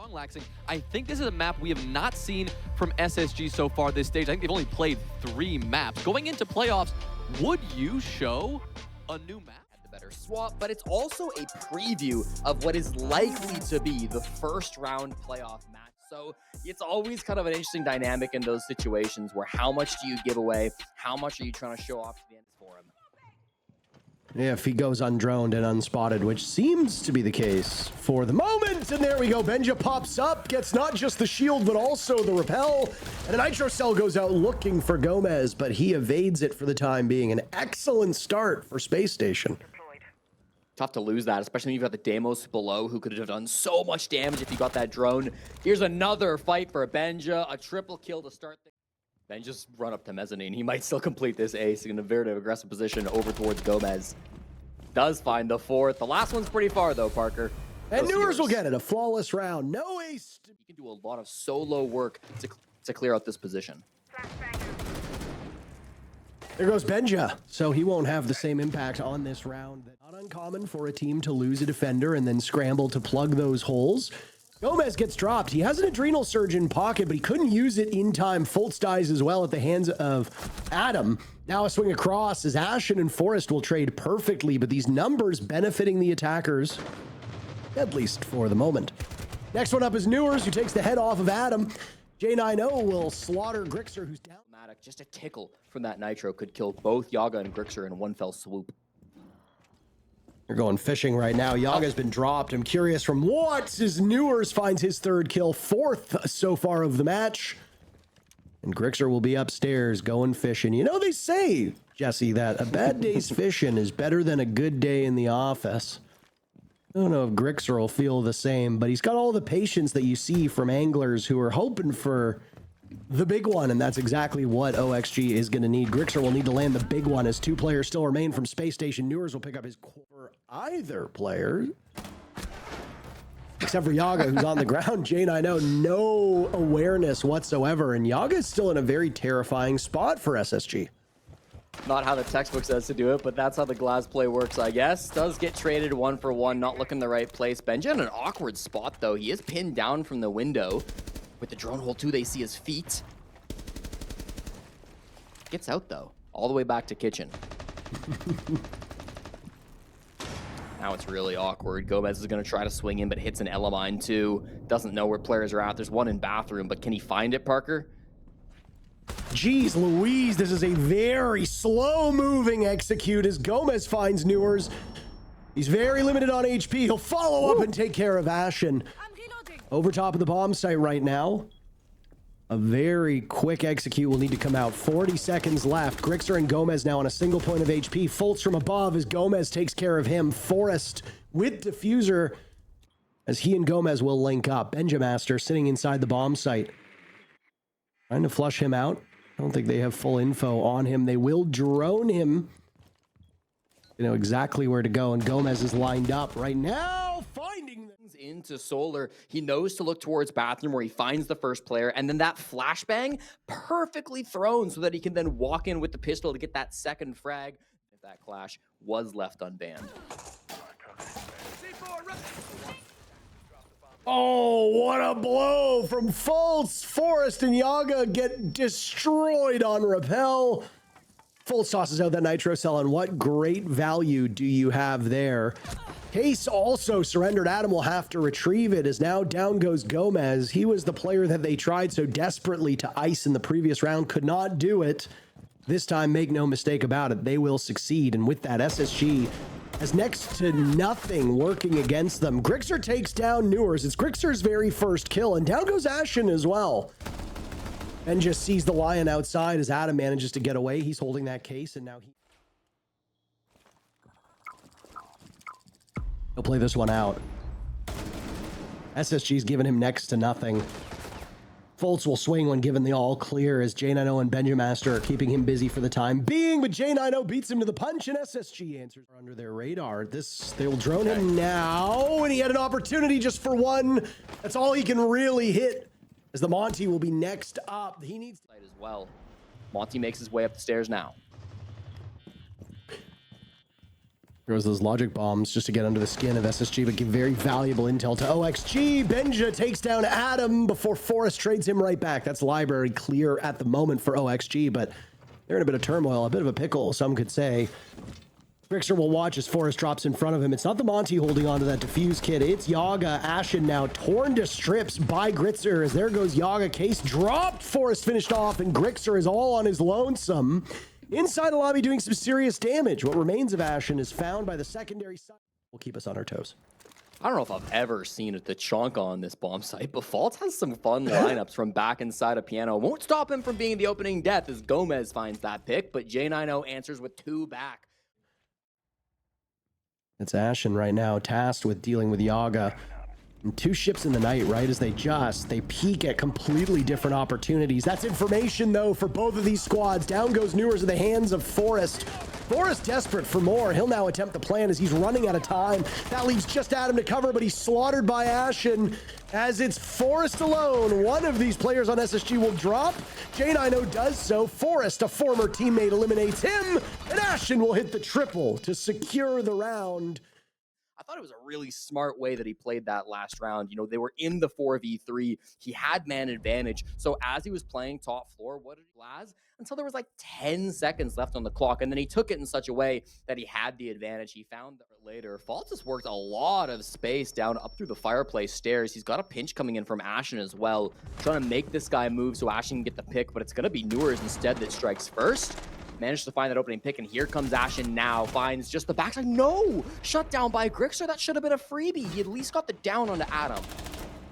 strong, Laxing. I think this is a map we have not seen from SSG so far this stage. I think they've only played 3 maps. Going into playoffs, would you show a new map? The better swap, but it's also a preview of what is likely to be the first round playoff match. So it's always kind of an interesting dynamic in those situations where how much do you give away? How much are you trying to show off to the end for him? If he goes undroned and unspotted, which seems to be the case for the moment. And there we go. Benja pops up, gets not just the shield, but also the repel. And a Nitro Cell goes out looking for Gomez, but he evades it for the time being. An excellent start for Spacestation. Tough to lose that, especially when you've got the Deimos below who could have done so much damage if you got that drone. Here's another fight for Benja, a triple kill to start things. Then just run up to Mezzanine. He might still complete this ace in a very aggressive position over towards Gomez. Does find the 4th. The last one's pretty far though, Parker. And Newers will get it. A flawless round. No ace. You can do a lot of solo work to clear out this position. There goes Benja. So he won't have the same impact on this round. Not uncommon for a team to lose a defender and then scramble to plug those holes. Gomez gets dropped. He has an adrenal surge in pocket, but he couldn't use it in time. Fultz dies as well at the hands of Adam. Now a swing across as Ashen and Forrest will trade perfectly, but these numbers benefiting the attackers, at least for the moment. Next one up is Newers, who takes the head off of Adam. J90 will slaughter Grixer, who's down. Just a tickle from that Nitro could kill both Yaga and Grixer in one fell swoop. They're going fishing right now. Yaga's been dropped. I'm curious from what as Newers finds his 3rd kill, 4th so far of the match. And Grixer will be upstairs going fishing. You know, they say, Jesse, that a bad day's fishing is better than a good day in the office. I don't know if Grixer will feel the same, but he's got all the patience that you see from anglers who are hoping for the big one, and that's exactly what OXG is going to need. Grixer will need to land the big one as 2 players still remain from Space Station. Newers will pick up his core either player, except for Yaga, who's on the ground. J90, no awareness whatsoever, and Yaga is still in a very terrifying spot for SSG. Not how the textbook says to do it, but that's how the glass play works, I guess. Does get traded 1 for 1, not looking the right place. Benja in an awkward spot, though. He is pinned down from the window. With the drone hole, too, they see his feet. Gets out, though. All the way back to kitchen. Now it's really awkward. Gomez is going to try to swing in, but hits an Elamine, too. Doesn't know where players are at. There's one in bathroom, but can he find it, Parker? Jeez Louise, this is a very slow-moving execute as Gomez finds Newers. He's very limited on HP. He'll follow up and take care of Ashen. Over top of the bomb site right now. A very quick execute will need to come out. 40 seconds left. Grixer and Gomez now on a single point of HP. Fultz from above as Gomez takes care of him. Forrest with Diffuser as he and Gomez will link up. Benjamaster sitting inside the bomb site. Trying to flush him out. I don't think they have full info on him. They will drone him. You know exactly where to go, and Gomez is lined up right now, finding them. Into Solar. He knows to look towards bathroom where he finds the first player, and then that flashbang perfectly thrown so that he can then walk in with the pistol to get that second frag. If that clash was left unbanned. Oh, what a blow from Fultz. Forrest and Yaga get destroyed on rappel. Fultz tosses out that Nitro Cell, and what great value do you have there? Case also surrendered. Adam will have to retrieve it as now down goes Gomez. He was the player that they tried so desperately to ice in the previous round, could not do it. This time, make no mistake about it, they will succeed. And with that, SSG has next to nothing working against them. Grixer takes down Newers. It's Grixer's very first kill, and down goes Ashen as well. And just sees the lion outside as Adam manages to get away. He's holding that case, and now he'll play this one out. SSG's given him next to nothing. Fultz will swing when given the all clear as J90 and Benjamaster are keeping him busy for the time being, but J90 beats him to the punch and SSG answers are under their radar. They'll drone him now, and he had an opportunity just for one. That's all he can really hit as the Monty will be next up. He needs as well. Monty makes his way up the stairs now. Throws those logic bombs just to get under the skin of SSG, but give very valuable intel to OXG. Benja takes down Adam before Forrest trades him right back. That's library clear at the moment for OXG, but they're in a bit of turmoil, a bit of a pickle, some could say. Grixer will watch as Forrest drops in front of him. It's not the Monty holding on to that defuse kit. It's Yaga. Ashen now torn to strips by Grixer as there goes Yaga. Case dropped. Forrest finished off, and Grixer is all on his lonesome. Inside the lobby doing some serious damage. What remains of Ashen is found by the secondary side. Will keep us on our toes. I don't know if I've ever seen the chonk on this bomb site, but Fault has some fun lineups from back inside of Piano. Won't stop him from being the opening death as Gomez finds that pick, but J90 answers with 2 back. It's Ashen right now, tasked with dealing with Yaga. And 2 ships in the night, right as they peak at completely different opportunities. That's information, though, for both of these squads. Down goes Newers in the hands of Forrest. Forrest desperate for more. He'll now attempt the plan as he's running out of time. That leaves just Adam to cover, but he's slaughtered by Ashen as it's Forrest alone. One of these players on SSG will drop. J90 does so. Forrest, a former teammate, eliminates him, and Ashen will hit the triple to secure the round. I thought it was a really smart way that he played that last round. You know, they were in the 4v3. He had man advantage. So as he was playing top floor, what did he last? Until there was like 10 seconds left on the clock. And then he took it in such a way that he had the advantage. He found that later. Fault has worked a lot of space down up through the fireplace stairs. He's got a pinch coming in from Ashen as well. Trying to make this guy move so Ashen can get the pick, but it's going to be Newers instead that strikes first. Managed to find that opening pick, and here comes Ashen now. Finds just the backside. No! Shut down by Grixer. That should have been a freebie. He at least got the down onto Adam.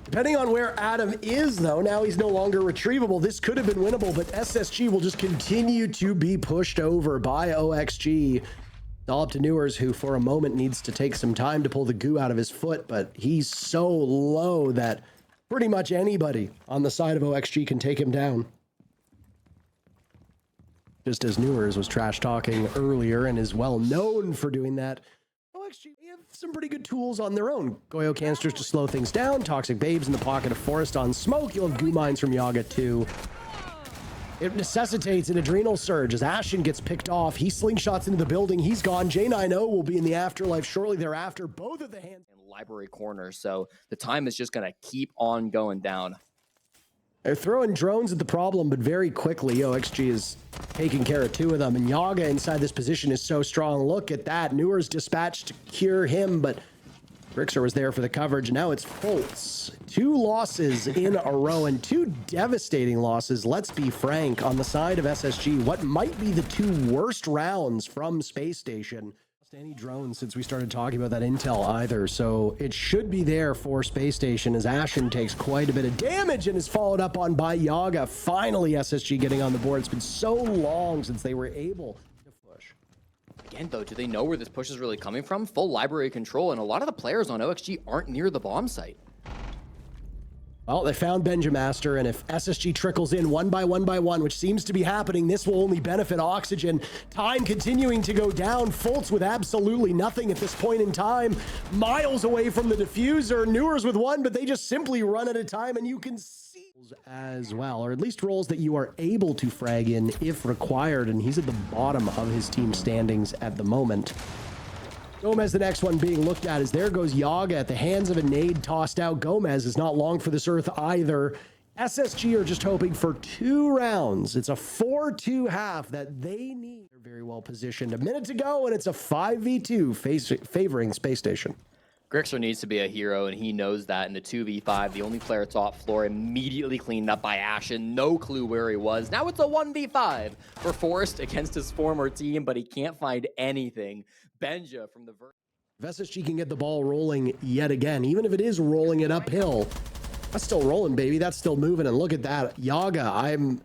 Depending on where Adam is, though, now he's no longer retrievable. This could have been winnable, but SSG will just continue to be pushed over by OXG. All up to Newers, who for a moment needs to take some time to pull the goo out of his foot, but he's so low that pretty much anybody on the side of OXG can take him down. Just as Newers was trash talking earlier and is well known for doing that, OXG have some pretty good tools on their own. Goyo canisters to slow things down, toxic babes in the pocket of Forest on smoke. You'll have goo mines from Yaga too. It necessitates an adrenal surge as Ashen gets picked off. He slingshots into the building. He's gone. J90 will be in the afterlife shortly thereafter. Both of the hands in library corner, so the time is just going to keep on going down. They're throwing drones at the problem, but very quickly, OXG is taking care of 2 of them, and Yaga inside this position is so strong. Look at that. Newers dispatched to cure him, but Grixer was there for the coverage. Now it's Fultz. 2 losses in a row, and 2 devastating losses, let's be frank, on the side of SSG. What might be the 2 worst rounds from Spacestation. Any drones since we started talking about that intel either, so it should be there for Spacestation as Ashen takes quite a bit of damage and is followed up on by Yaga. Finally, SSG getting on the board. It's been so long since they were able to push. Again, though, do they know where this push is really coming from? Full library control, and a lot of the players on OXG aren't near the bomb site. Well, they found Benjamaster, and if SSG trickles in one by one, which seems to be happening, this will only benefit Oxygen. Time continuing to go down. Fultz with absolutely nothing at this point in time. Miles away from the diffuser. Newers with 1, but they just simply run out of time, and you can see as well, or at least roles that you are able to frag in if required, and he's at the bottom of his team standings at the moment. Gomez, the next one being looked at, as there goes Yaga at the hands of a nade tossed out. Gomez is not long for this earth either. SSG are just hoping for 2 rounds. It's a 4-2 half that they need. They're very well positioned. A minute to go, and it's a 5v2 favoring Spacestation. Grixer needs to be a hero, and he knows that. In the 2v5, the only player top floor immediately cleaned up by Ashen. No clue where he was. Now it's a 1v5 for Forrest against his former team, but he can't find anything. Benja from the if SSG can get the ball rolling yet again, even if it is rolling it uphill, that's still rolling, baby. That's still moving. And look at that. Yaga, I'm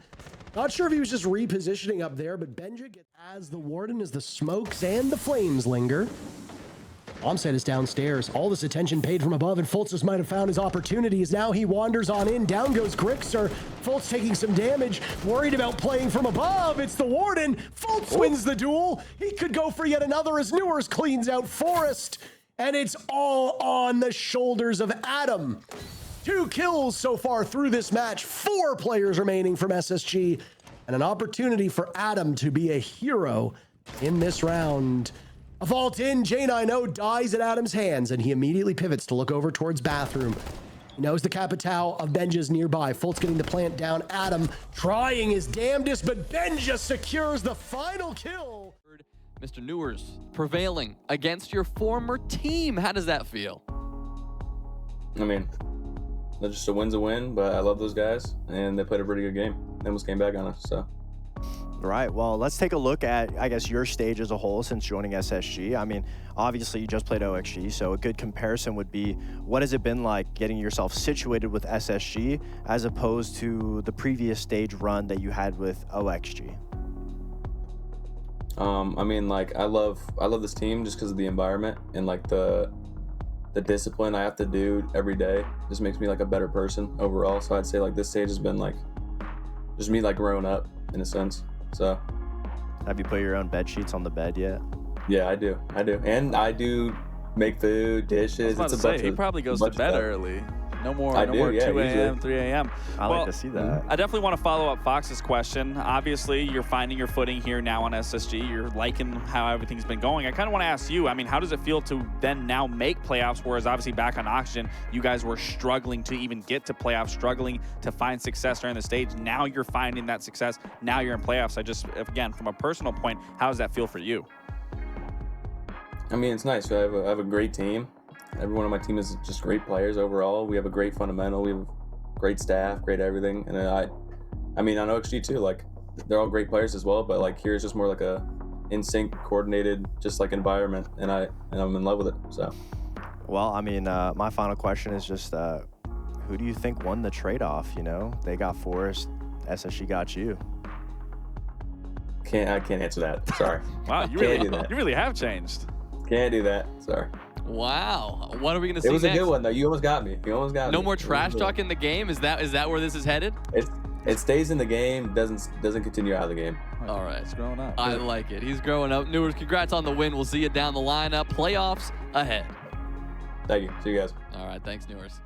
not sure if he was just repositioning up there, but Benja gets as the Warden as the smokes and the flames linger. Bombset is downstairs. All this attention paid from above, and Fultz might have found his opportunities. Now he wanders on in. Down goes Grixer. Fultz taking some damage. Worried about playing from above. It's the Warden. Fultz wins the duel. He could go for yet another as Newers cleans out Forrest. And it's all on the shoulders of Adam. 2 kills so far through this match. 4 players remaining from SSG. And an opportunity for Adam to be a hero in this round. A vault in, J90 dies at Adam's hands, and he immediately pivots to look over towards bathroom. He knows the Capitao of Benja's nearby. Fult's getting the plant down. Adam trying his damnedest, but Benja secures the final kill. Mr. Newers prevailing against your former team. How does that feel? I mean, just a win's a win, but I love those guys, and they played a pretty good game. They almost came back on us, so. Right, well, let's take a look at, I guess, your stage as a whole since joining SSG. I mean, obviously you just played OXG, so a good comparison would be, what has it been like getting yourself situated with SSG as opposed to the previous stage run that you had with OXG? I mean, like, I love this team just because of the environment and like the discipline I have to do every day just makes me like a better person overall. So I'd say like this stage has been like just me like growing up in a sense. So have you put your own bed sheets on the bed yet? Yeah, I do, and I do make food, dishes. It's a bunch he probably goes to bed early. No more 2 a.m., 3 a.m. I like to see that. I definitely want to follow up Fox's question. Obviously, you're finding your footing here now on SSG. You're liking how everything's been going. I kind of want to ask you, I mean, how does it feel to then now make playoffs, whereas obviously back on Oxygen, you guys were struggling to even get to playoffs, struggling to find success during the stage. Now you're finding that success. Now you're in playoffs. Again, from a personal point, how does that feel for you? I mean, it's nice. I have a great team. Everyone on my team is just great players overall. We have a great fundamental. We have great staff, great everything. And I mean, on OXG too, like they're all great players as well. But like here's just more like a in sync, coordinated, just like environment. And I'm in love with it. So. Well, I mean, my final question is just, who do you think won the trade-off? You know, they got Forrest, SSG got you. I can't answer that. Sorry. Wow, you really have changed. Can't do that. Sorry. Wow. What are we gonna see next? It was a good one though. You almost got me. No more trash talk in the game. Is that where this is headed? It stays in the game. Doesn't continue out of the game. All right. He's growing up. I like it. He's growing up. Newers, congrats on the win. We'll see you down the lineup. Playoffs ahead. Thank you. See you guys. All right. Thanks, Newers.